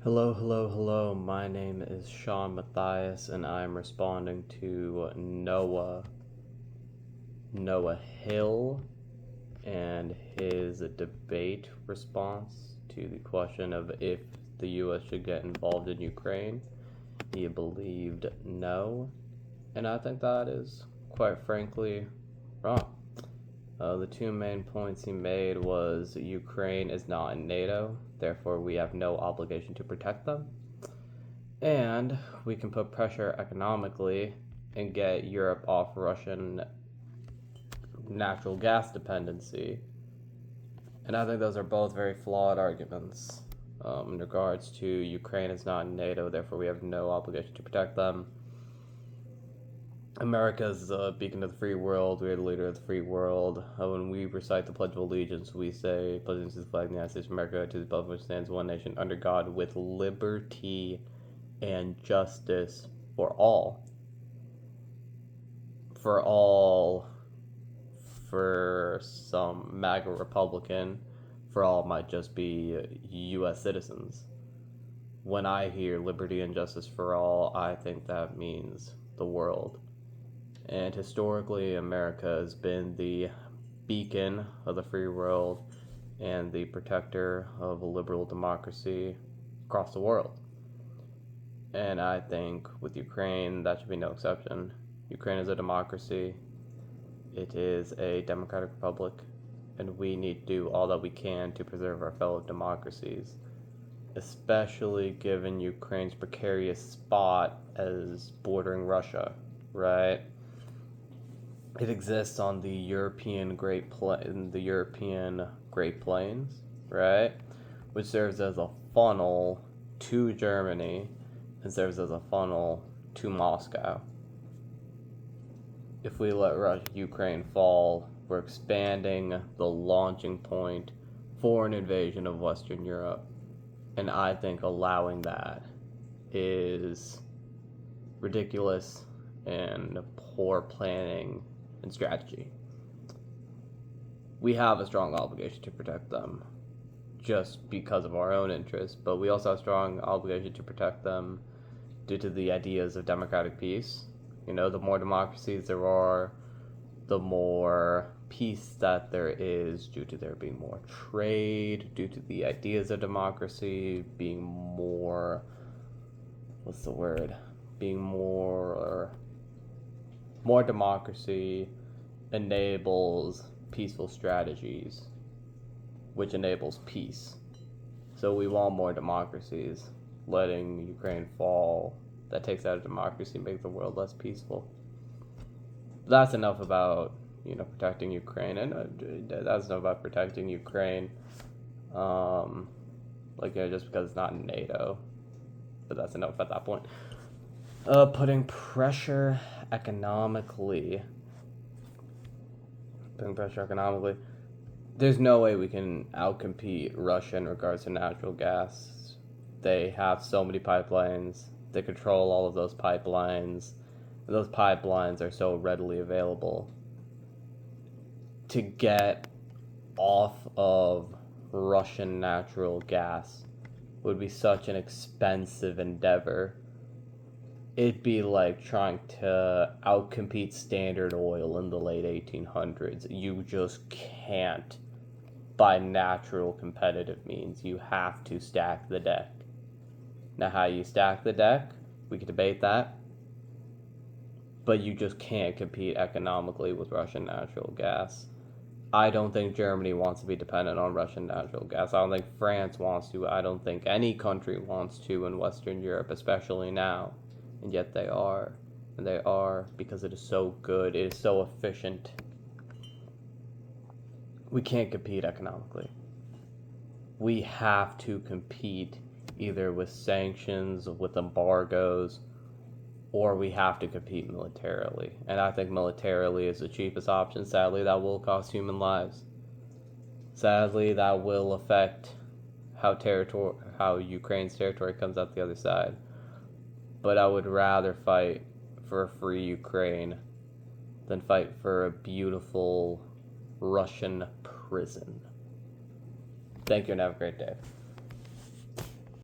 Hello, hello, hello. My name is Sean Matthias, and I'm responding to Noah Hill and his debate response to the question of if the U.S. should get involved in Ukraine. He believed no, and I think that is, quite frankly, wrong. The two main points he made was Ukraine is not in NATO, therefore we have no obligation to protect them, and we can put pressure economically and get Europe off Russian natural gas dependency. And I think those are both very flawed arguments in regards to Ukraine is not in NATO, therefore we have no obligation to protect them. America is a beacon of the free world. We are the leader of the free world. When we recite the Pledge of Allegiance, we say, "Pledge allegiance to the flag of the United States of America, to the republic which stands one nation under God, with liberty and justice for all." For all, for some MAGA Republican, for all might just be U.S. citizens. When I hear liberty and justice for all, I think that means the world. And historically, America has been the beacon of the free world and the protector of a liberal democracy across the world. And I think with Ukraine, that should be no exception. Ukraine is a democracy. It is a democratic republic, and we need to do all that we can to preserve our fellow democracies, especially given Ukraine's precarious spot as bordering Russia, right? It exists on the European Great Plains, right? Which serves as a funnel to Germany and serves as a funnel to Moscow. If we let Ukraine fall, we're expanding the launching point for an invasion of Western Europe. And I think allowing that is ridiculous and poor planning and strategy. We have a strong obligation to protect them just because of our own interests, but we also have a strong obligation to protect them due to the ideas of democratic peace. You know, the more democracies there are, the more peace that there is due to there being more trade, due to the ideas of democracy being more, more democracy enables peaceful strategies, which enables peace. So we want more democracies. Letting Ukraine fall, that takes out a democracy and makes the world less peaceful. That's enough about, protecting Ukraine, and that's enough about protecting Ukraine. Just because it's not in NATO, but that's enough at that point. Putting pressure economically. There's no way we can outcompete Russia in regards to natural gas. They have so many pipelines. They control all of those pipelines. And those pipelines are so readily available. To get off of Russian natural gas would be such an expensive endeavor. It'd be like trying to outcompete Standard Oil in the late 1800s. You just can't by natural competitive means. You have to stack the deck. Now, how you stack the deck, we could debate that. But you just can't compete economically with Russian natural gas. I don't think Germany wants to be dependent on Russian natural gas. I don't think France wants to. I don't think any country wants to in Western Europe, especially now. And yet they are. And they are because it is so good. It is so efficient. We can't compete economically. We have to compete either with sanctions, with embargoes, or we have to compete militarily. And I think militarily is the cheapest option. Sadly, that will cost human lives. Sadly, that will affect how Ukraine's territory comes out the other side. But I would rather fight for a free Ukraine than fight for a beautiful Russian prison. Thank you and have a great day.